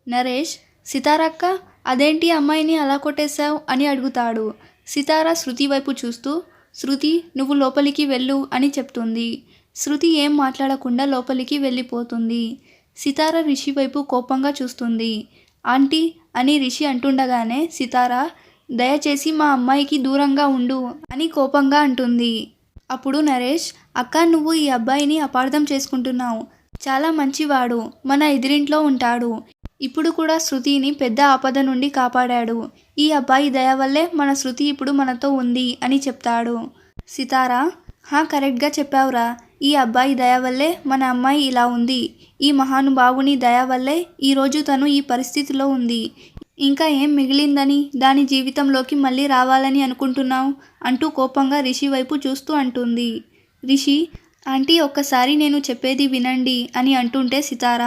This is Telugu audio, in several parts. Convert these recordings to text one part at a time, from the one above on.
నరేష్, సితారక్క, అదేంటి అమ్మాయిని అలా కొట్టేశావు అని అడుగుతాడు. సితార శృతి వైపు చూస్తూ, శృతి నువ్వు లోపలికి వెళ్ళు అని చెప్తుంది. శృతి ఏం మాట్లాడకుండా లోపలికి వెళ్ళిపోతుంది. సితార రిషి వైపు కోపంగా చూస్తుంది. ఆంటీ అని రిషి అంటుండగానే సితార, దయచేసి మా అమ్మాయికి దూరంగా ఉండు అని కోపంగా అంటుంది. అప్పుడు నరేష్, అక్క నువ్వు ఈ అబ్బాయిని అపార్థం చేసుకుంటున్నావు. చాలా మంచివాడు, మన ఎదిరింట్లో ఉంటాడు. ఇప్పుడు కూడా శృతిని పెద్ద ఆపద నుండి కాపాడాడు. ఈ అబ్బాయి దయ వల్లే మన శృతి ఇప్పుడు మనతో ఉంది అని చెప్తాడు. సితార, కరెక్ట్గా చెప్పావురా. ఈ అబ్బాయి దయ వల్లే మన అమ్మాయి ఇలా ఉంది. ఈ మహానుభావుని దయ వల్లే ఈరోజు తను ఈ పరిస్థితిలో ఉంది. ఇంకా ఏం మిగిలిందని దాని జీవితంలోకి మళ్ళీ రావాలని అనుకుంటున్నావు అంటూ కోపంగా రిషి వైపు చూస్తూ అంటుంది. రిషి, ఆంటీ ఒక్కసారి నేను చెప్పేది వినండి అని అంటుంటే సితార,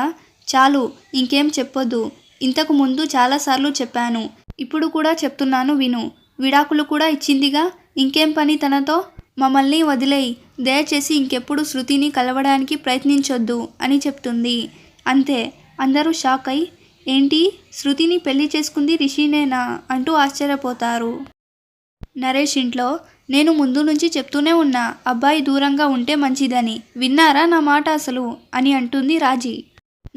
చాలు ఇంకేం చెప్పొద్దు. ఇంతకు ముందు చాలాసార్లు చెప్పాను, ఇప్పుడు కూడా చెప్తున్నాను విను. విడాకులు కూడా ఇచ్చిందిగా, ఇంకేం పని తనతో? మమ్మల్ని వదిలేయి, దయచేసి ఇంకెప్పుడు శృతిని కలవడానికి ప్రయత్నించొద్దు అని చెప్తుంది. అంతే. అందరూ షాక్ అయి, ఏంటి శృతిని పెళ్లి చేసుకుంది రిషినేనా అంటూ ఆశ్చర్యపోతారు. నరేష్ ఇంట్లో, నేను ముందు నుంచి చెప్తూనే ఉన్నా అబ్బాయి దూరంగా ఉంటే మంచిదని, విన్నారా నా మాట అసలు అని అంటుంది రాజీ.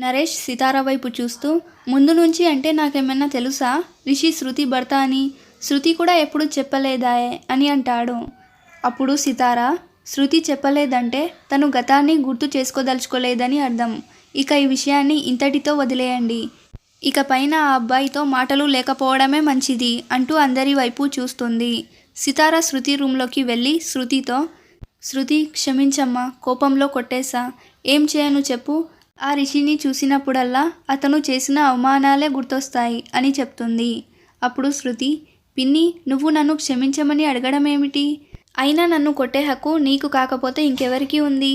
నరేష్ సితార వైపు చూస్తూ, ముందు నుంచి అంటే నాకేమన్నా తెలుసా రిషి శృతి భర్త అని? శృతి కూడా ఎప్పుడు చెప్పలేదాయే అని అంటాడు. అప్పుడు సితార, శృతి చెప్పలేదంటే తను గతాన్ని గుర్తు చేసుకోదలుచుకోలేదని అర్థం. ఇక ఈ విషయాన్ని ఇంతటితో వదిలేయండి. ఇక పైన ఆ అబ్బాయితో మాటలు లేకపోవడమే మంచిది అంటూ అందరి వైపు చూస్తుంది. సితార శృతి రూమ్లోకి వెళ్ళి శృతితో, శృతి క్షమించమ్మా, కోపంలో కొట్టేశా. ఏం చేయను చెప్పు? ఆ రిషిని చూసినప్పుడల్లా అతను చేసిన అవమానాలే గుర్తొస్తాయి అని చెప్తుంది. అప్పుడు శృతి, పిన్ని నువ్వు నన్ను క్షమించమని అడగడం ఏమిటి? అయినా నన్ను కొట్టే హక్కు నీకు కాకపోతే ఇంకెవరికి ఉంది?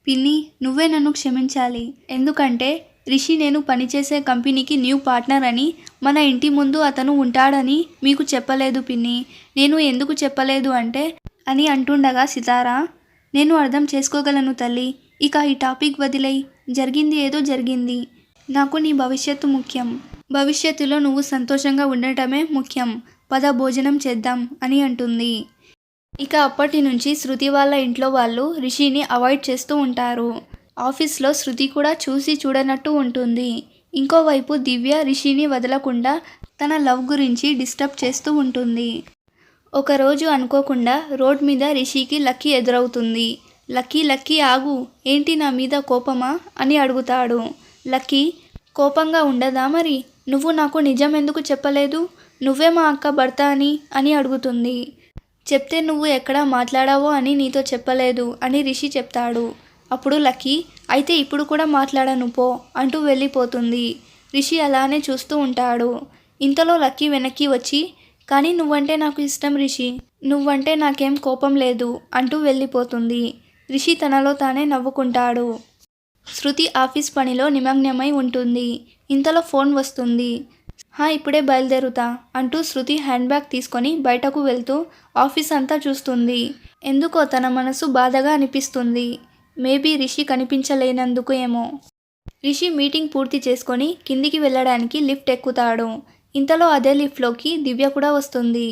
పిన్ని నువ్వే నన్ను క్షమించాలి. ఎందుకంటే రిషి నేను పనిచేసే కంపెనీకి న్యూ పార్ట్నర్ అని, మన ఇంటి ముందు అతను ఉంటాడని మీకు చెప్పలేదు పిన్ని. నేను ఎందుకు చెప్పలేదు అంటే అని అంటుండగా సితార, నేను అర్థం చేసుకోగలను తల్లి. ఇక ఈ టాపిక్ వదిలేయి. జరిగింది ఏదో జరిగింది. నాకు నీ భవిష్యత్తు ముఖ్యం. భవిష్యత్తులో నువ్వు సంతోషంగా ఉండటమే ముఖ్యం. పద భోజనం చేద్దాం అని అంటుంది. ఇక అప్పటి నుంచి శృతి వాళ్ళ ఇంట్లో వాళ్ళు రిషిని అవాయిడ్ చేస్తూ ఉంటారు. ఆఫీస్లో శృతి కూడా చూసి చూడనట్టు ఉంటుంది. ఇంకోవైపు దివ్య రిషిని వదలకుండా తన లవ్ గురించి డిస్టర్బ్ చేస్తూ ఉంటుంది. ఒకరోజు అనుకోకుండా రోడ్ మీద రిషికి లక్కీ ఎదురవుతుంది. లక్కీ లక్కీ ఆగు, ఏంటి నా మీద కోపమా అని అడుగుతాడు. లక్కీ, కోపంగా ఉండదా మరి? నువ్వు నాకు నిజం ఎందుకు చెప్పలేదు? నువ్వే మా అక్క భర్త అని అడుగుతుంది. చెప్తే నువ్వు ఎక్కడా మాట్లాడావో అని నీతో చెప్పలేదు అని రిషి చెప్తాడు. అప్పుడు లక్కీ, అయితే ఇప్పుడు కూడా మాట్లాడను పో అంటూ వెళ్ళిపోతుంది. రిషి అలానే చూస్తూ ఉంటాడు. ఇంతలో లక్కీ వెనక్కి వచ్చి, కానీ నువ్వంటే నాకు ఇష్టం రిషి, నువ్వంటే నాకేం కోపం లేదు అంటూ వెళ్ళిపోతుంది. రిషి తనలో తానే నవ్వుకుంటాడు. శృతి ఆఫీస్ పనిలో నిమగ్నమై ఉంటుంది. ఇంతలో ఫోన్ వస్తుంది. ఇప్పుడే బయలుదేరుతా అంటూ శృతి హ్యాండ్ బ్యాగ్ తీసుకొని బయటకు వెళ్తూ ఆఫీస్ అంతా చూస్తుంది. ఎందుకో తన మనసు బాధగా అనిపిస్తుంది. మేబీ రిషి కనిపించలేనందుకు ఏమో. రిషి మీటింగ్ పూర్తి చేసుకొని కిందికి వెళ్ళడానికి లిఫ్ట్ ఎక్కుతాడు. ఇంతలో అదే లిఫ్ట్లోకి దివ్య కూడా వస్తుంది.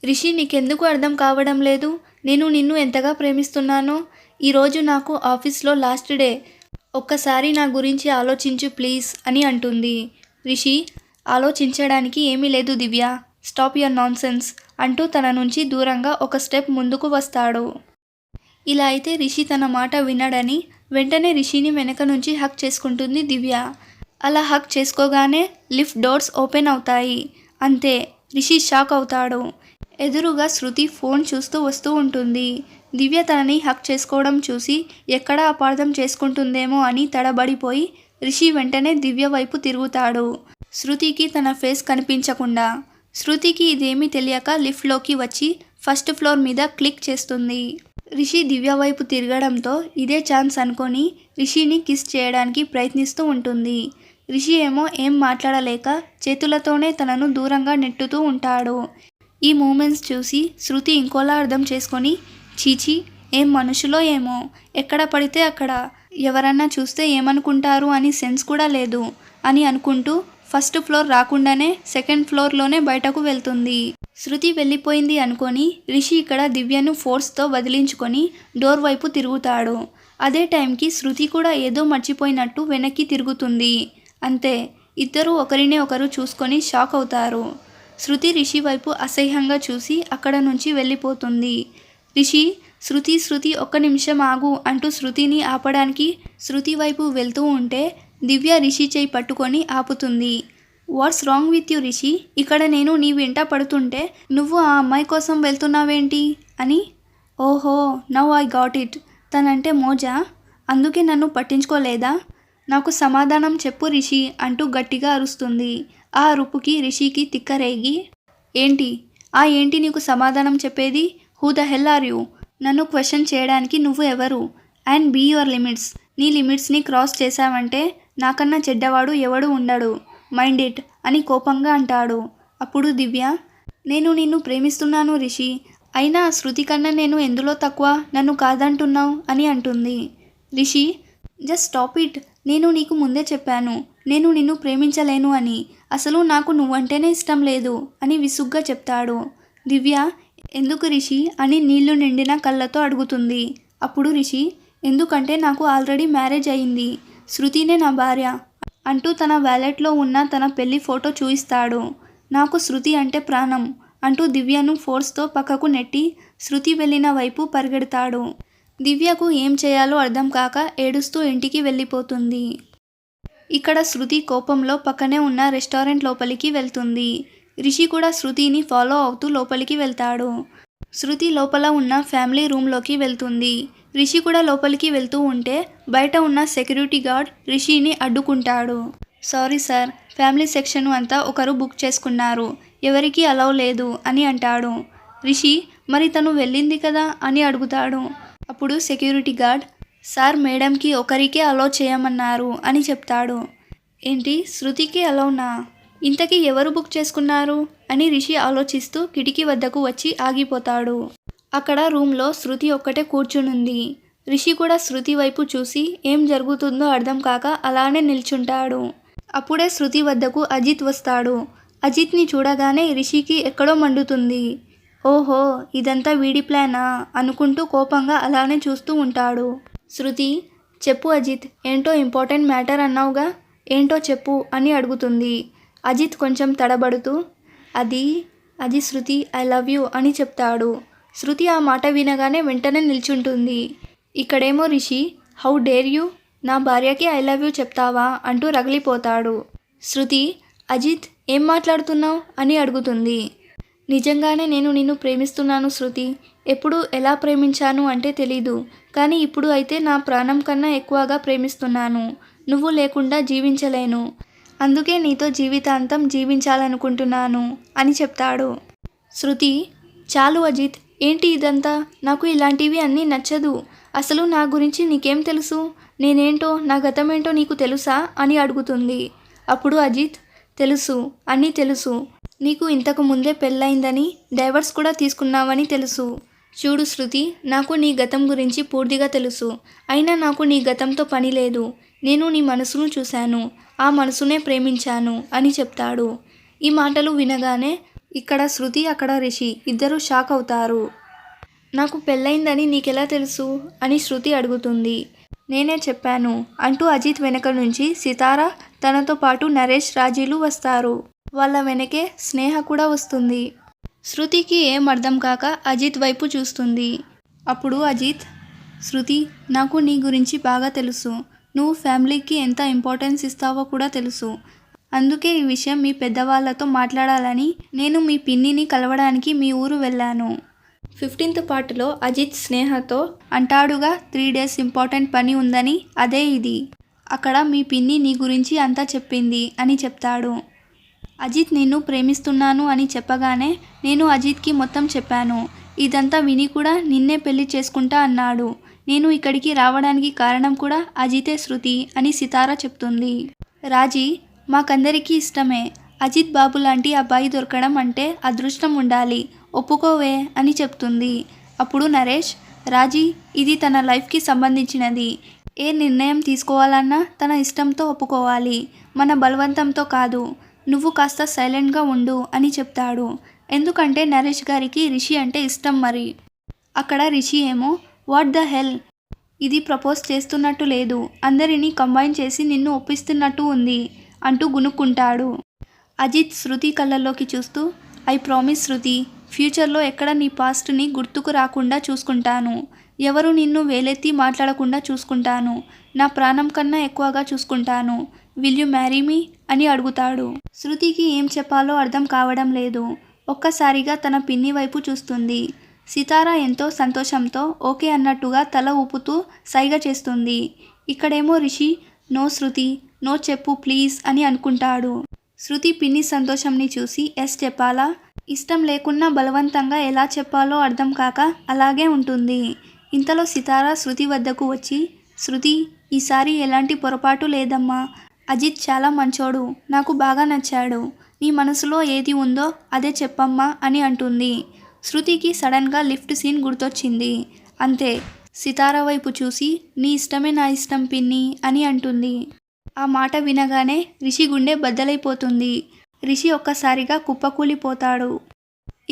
రిషి, నీకెందుకు అర్థం కావడం లేదు? నేను నిన్ను ఎంతగా ప్రేమిస్తున్నానో. ఈరోజు నాకు ఆఫీస్లో లాస్ట్ డే. ఒక్కసారి నా గురించి ఆలోచించు ప్లీజ్ అని అంటుంది. రిషి, ఆలోచించడానికి ఏమీ లేదు దివ్య, స్టాప్ యువర్ నాన్సెన్స్ అంటూ తన నుంచి దూరంగా ఒక స్టెప్ ముందుకు వస్తాడు. ఇలా అయితే రిషి తన మాట వినడని వెంటనే రిషిని వెనక నుంచి హక్ చేసుకుంటుంది దివ్య. అలా హక్ చేసుకోగానే లిఫ్ట్ డోర్స్ ఓపెన్ అవుతాయి. అంతే, రిషి షాక్ అవుతాడు. ఎదురుగా శృతి ఫోన్ చూస్తూ వస్తూ ఉంటుంది. దివ్య తనని హక్ చేసుకోవడం చూసి ఎక్కడా అపార్థం చేసుకుంటుందేమో అని తడబడిపోయి రిషి వెంటనే దివ్య వైపు తిరుగుతాడు. శృతికి తన ఫేస్ కనిపించకుండా. శృతికి ఇదేమీ తెలియక లిఫ్ట్లోకి వచ్చి ఫస్ట్ ఫ్లోర్ మీద క్లిక్ చేస్తుంది. రిషి దివ్య వైపు తిరగడంతో ఇదే ఛాన్స్ అనుకొని రిషిని కిస్ చేయడానికి ప్రయత్నిస్తూ ఉంటుంది. రిషి ఏమో ఏం మాట్లాడలేక చేతులతోనే తనను దూరంగా నెట్టుతూ ఉంటాడు. ఈ మూమెంట్స్ చూసి శృతి ఇంకోలా అర్థం చేసుకొని, చీచి ఏం మనుషులో ఏమో, ఎక్కడ పడితే అక్కడ ఎవరన్నా చూస్తే ఏమనుకుంటారు అని సెన్స్ కూడా లేదు అని అనుకుంటూ ఫస్ట్ ఫ్లోర్ రాకుండానే సెకండ్ ఫ్లోర్లోనే బయటకు వెళ్తుంది. శృతి వెళ్ళిపోయింది అనుకొని రిషి ఇక్కడ దివ్యను ఫోర్స్తో వదిలించుకొని డోర్ వైపు తిరుగుతాడు. అదే టైంకి శృతి కూడా ఏదో మర్చిపోయినట్టు వెనక్కి తిరుగుతుంది. అంతే, ఇద్దరూ ఒకరినే ఒకరు చూసుకొని షాక్ అవుతారు. శృతి రిషి వైపు అసహ్యంగా చూసి అక్కడ నుంచి వెళ్ళిపోతుంది. రిషి, శృతి ఒక్క నిమిషం ఆగు అంటూ శృతిని ఆపడానికి శృతి వైపు వెళ్తూ ఉంటే దివ్య రిషి చేయి పట్టుకొని ఆపుతుంది. What's wrong with you Rishi? ఇక్కడ నేను నీ వెంట పడుతుంటే నువ్వు ఆ అమ్మాయి కోసం వెళ్తున్నావేంటి అని. ఓహో, నౌ ఐ గాట్ ఇట్. తనంటే మోజా, అందుకే నన్ను పట్టించుకోలేదా? నాకు సమాధానం చెప్పు రిషి అంటూ గట్టిగా అరుస్తుంది. ఆ అరుపుకి రిషికి తిక్కరేగి, ఏంటి నీకు సమాధానం చెప్పేది? Who the hell are you? నన్ను క్వశ్చన్ చేయడానికి నువ్వు ఎవరు? And be your limits. నీ లిమిట్స్ని క్రాస్ చేశావంటే నాకన్నా చెడ్డవాడు ఎవడు ఉండడు. మైండ్ ఇట్ అని కోపంగా అంటాడు. అప్పుడు దివ్య, నేను నిన్ను ప్రేమిస్తున్నాను రిషి, అయినా శృతి కన్నా నేను ఎందులో తక్కువ? నన్ను కాదంటున్నావు అని అంటుంది. Rishi, just stop it. నేను నీకు ముందే చెప్పాను నేను నిన్ను ప్రేమించలేను అని. అసలు నాకు నువ్వంటేనే ఇష్టం లేదు అని విసుగ్గా చెప్తాడు. దివ్య, ఎందుకు రిషి అని నీళ్లు నిండిన కళ్ళతో అడుగుతుంది. అప్పుడు రిషి, ఎందుకంటే నాకు ఆల్రెడీ మ్యారేజ్ అయింది, శృతినే నా భార్య అంటూ తన వ్యాలెట్లో ఉన్న తన పెళ్లి ఫోటో చూయిస్తాడు. నాకు శృతి అంటే ప్రాణం అంటూ దివ్యను ఫోర్స్తో పక్కకు నెట్టి శృతి వెళ్ళిన వైపు పరిగెడతాడు. దివ్యకు ఏం చేయాలో అర్థం కాక ఏడుస్తూ ఇంటికి వెళ్ళిపోతుంది. ఇక్కడ శృతి కోపంలో పక్కనే ఉన్న రెస్టారెంట్ లోపలికి వెళ్తుంది. రిషి కూడా శృతిని ఫాలో అవుతూ లోపలికి వెళ్తాడు. శృతి లోపల ఉన్న ఫ్యామిలీ రూమ్లోకి వెళ్తుంది. రిషి కూడా లోపలికి వెళ్తూ ఉంటే బయట ఉన్న సెక్యూరిటీ గార్డ్ రిషిని అడ్డుకుంటాడు. సారీ సార్, ఫ్యామిలీ సెక్షన్ అంతా ఒకరు బుక్ చేసుకున్నారు, ఎవరికీ అలౌ లేదు అని అంటాడు. రిషి, మరి తను వెళ్ళింది కదా అని అడుగుతాడు. అప్పుడు సెక్యూరిటీ గార్డ్, సార్ మేడంకి ఒకరికే అలౌ చేయమన్నారు అని చెప్తాడు. ఏంటి, శృతికి అలౌనా? ఇంతకీ ఎవరు బుక్ చేసుకున్నారు అని రిషి ఆలోచిస్తూ కిటికీ వద్దకు వచ్చి ఆగిపోతాడు. అక్కడ రూమ్లో శృతి ఒక్కటే కూర్చునుంది. రిషి కూడా శృతి వైపు చూసి ఏం జరుగుతుందో అర్థం కాక అలానే నిల్చుంటాడు. అప్పుడే శృతి వద్దకు అజిత్ వస్తాడు. అజిత్ని చూడగానే రిషికి ఎక్కడో మండుతుంది. ఓహో, ఇదంతా వీడి ప్లానా అనుకుంటూ కోపంగా అలానే చూస్తూ ఉంటాడు. శృతి, చెప్పు అజిత్, ఏంటో ఇంపార్టెంట్ మ్యాటర్ అన్నావుగా, ఏంటో చెప్పు అని అడుగుతుంది. అజిత్ కొంచెం తడబడుతూ, అది శృతి, ఐ లవ్ యూ అని చెప్తాడు. శృతి ఆ మాట వినగానే వెంటనే నిల్చుంటుంది. ఇక్కడేమో రిషి, హౌ డేర్ యూ, నా భార్యకి ఐ లవ్ యూ చెప్తావా అంటూ రగిలిపోతాడు. శృతి, అజిత్ ఏం మాట్లాడుతున్నావు అని అడుగుతుంది. నిజంగానే నేను నిన్ను ప్రేమిస్తున్నాను శృతి. ఎప్పుడు ఎలా ప్రేమించాను అంటే తెలీదు, కానీ ఇప్పుడు అయితే నా ప్రాణం కన్నా ఎక్కువగా ప్రేమిస్తున్నాను. నువ్వు లేకుండా జీవించలేను, అందుకే నీతో జీవితాంతం జీవించాలనుకుంటున్నాను అని చెప్తాడు. శృతి, చాలు అజిత్, ఏంటి ఇదంతా? నాకు ఇలాంటివి అన్నీ నచ్చదు. అసలు నా గురించి నీకేం తెలుసు? నేనేంటో, నా గతమేంటో నీకు తెలుసా అని అడుగుతుంది. అప్పుడు అజిత్, తెలుసు, అన్నీ తెలుసు. నీకు ఇంతకు ముందే పెళ్ళయిందని, డైవర్స్ కూడా తీసుకున్నావని తెలుసు. చూడు శృతి, నాకు నీ గతం గురించి పూర్తిగా తెలుసు. అయినా నాకు నీ గతంతో పని లేదు. నేను నీ మనసును చూశాను, ఆ మనసునే ప్రేమించాను అని చెప్తాడు. ఈ మాటలు వినగానే ఇక్కడ శృతి, అక్కడ రిషి ఇద్దరూ షాక్ అవుతారు. నాకు పెళ్ళయిందని నీకెలా తెలుసు అని శృతి అడుగుతుంది. నేనే చెప్పాను అంటూ అజిత్ వెనక నుంచి సితారా, తనతో పాటు నరేష్, రాజీలు వస్తారు. వాళ్ళ వెనకే స్నేహ కూడా వస్తుంది. శృతికి ఏం అర్థం కాక అజిత్ వైపు చూస్తుంది. అప్పుడు అజిత్, శృతి, నాకు నీ గురించి బాగా తెలుసు. నువ్వు ఫ్యామిలీకి ఎంత ఇంపార్టెన్స్ ఇస్తావో కూడా తెలుసు. అందుకే ఈ విషయం మీ పెద్దవాళ్ళతో మాట్లాడాలని నేను మీ పిన్నిని కలవడానికి మీ ఊరు వెళ్ళాను. 15th పార్ట్లో అజిత్ స్నేహతో అంటాడుగా 3 days ఇంపార్టెంట్ పని ఉందని, అదే ఇది. అక్కడ మీ పిన్ని నీ గురించి అంతా చెప్పింది అని చెప్తాడు. అజిత్ నిన్ను ప్రేమిస్తున్నాను అని చెప్పగానే నేను అజిత్కి మొత్తం చెప్పాను. ఇదంతా విని కూడా నిన్నే పెళ్లి చేసుకుంటా అన్నాడు. నేను ఇక్కడికి రావడానికి కారణం కూడా అజితే శృతి అని సితారా చెప్తుంది. రాజీ, మాకందరికీ ఇష్టమే. అజిత్ బాబు లాంటి అబ్బాయి దొరకడం అంటే అదృష్టం ఉండాలి, ఒప్పుకోవే అని చెప్తుంది. అప్పుడు నరేష్, రాజీ, ఇది తన లైఫ్కి సంబంధించినది. ఏ నిర్ణయం తీసుకోవాలన్నా తన ఇష్టంతో ఒప్పుకోవాలి, మన బలవంతంతో కాదు. నువ్వు కాస్త సైలెంట్గా ఉండు అని చెప్తాడు. ఎందుకంటే నరేష్ గారికి రిషి అంటే ఇష్టం మరి. అక్కడ రిషి ఏమో వాట్ ద హెల్, ఇది ప్రపోజ్ చేస్తున్నట్టు లేదు, అందరినీ కంబైన్ చేసి నిన్ను ఒప్పిస్తున్నట్టు ఉంది అంటూ గునుక్కుంటాడు. అజిత్ శృతి కళ్ళల్లోకి చూస్తూ ఐ ప్రామిస్ శృతి, ఫ్యూచర్లో ఎక్కడ నీ పాస్ట్ని గుర్తుకు రాకుండా చూసుకుంటాను. ఎవరు నిన్ను వేలెత్తి మాట్లాడకుండా చూసుకుంటాను. నా ప్రాణం కన్నా ఎక్కువగా చూసుకుంటాను. విల్ యు మ్యారీ మీ అని అడుగుతాడు. శృతికి ఏం చెప్పాలో అర్థం కావడం లేదు. ఒక్కసారిగా తన పిన్ని వైపు చూస్తుంది. సితారా ఎంతో సంతోషంతో ఓకే అన్నట్టుగా తల ఊపుతూ సైగ చేస్తుంది. ఇక్కడేమో రిషి నో శృతి, నో చెప్పు ప్లీజ్ అని అనుకుంటాడు. శృతి పిన్ని సంతోషంని చూసి ఎస్ చెప్పాలా, ఇష్టం లేకున్నా బలవంతంగా ఎలా చెప్పాలో అర్థం కాక అలాగే ఉంటుంది. ఇంతలో సితారా శృతి వద్దకు వచ్చి శృతి, ఈసారి ఎలాంటి పొరపాటు లేదమ్మా, అజిత్ చాలా మంచోడు, నాకు బాగా నచ్చాడు, నీ మనసులో ఏది ఉందో అదే చెప్పమ్మా అని అంటుంది. శృతికి సడన్గా లిఫ్ట్ సీన్ గుర్తొచ్చింది. అంతే, సితారా వైపు చూసి నీ ఇష్టమే నా ఇష్టం పిన్ని అని అంటుంది. ఆ మాట వినగానే రిషి గుండె బద్దలైపోతుంది. రిషి ఒక్కసారిగా కుప్పకూలిపోతాడు.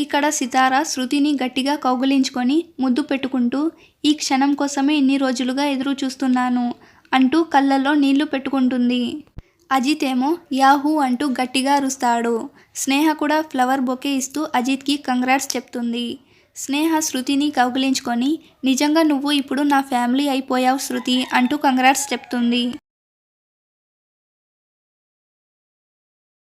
ఇక్కడ సితారా శృతిని గట్టిగా కౌగిలించుకొని ముద్దు పెట్టుకుంటూ ఈ క్షణం కోసమే ఇన్ని రోజులుగా ఎదురు చూస్తున్నాను అంటూ కళ్ళల్లో నీళ్లు పెట్టుకుంటుంది. అజిత్ ఏమో యాహూ అంటూ గట్టిగా అరుస్తాడు. స్నేహ కూడా ఫ్లవర్ బొకే ఇస్తూ అజిత్కి కంగ్రాట్స్ చెప్తుంది. స్నేహ శృతిని కౌగిలించుకొని నిజంగా నువ్వు ఇప్పుడు నా ఫ్యామిలీ అయిపోయావు శృతి అంటూ కంగ్రాట్స్ చెప్తుంది.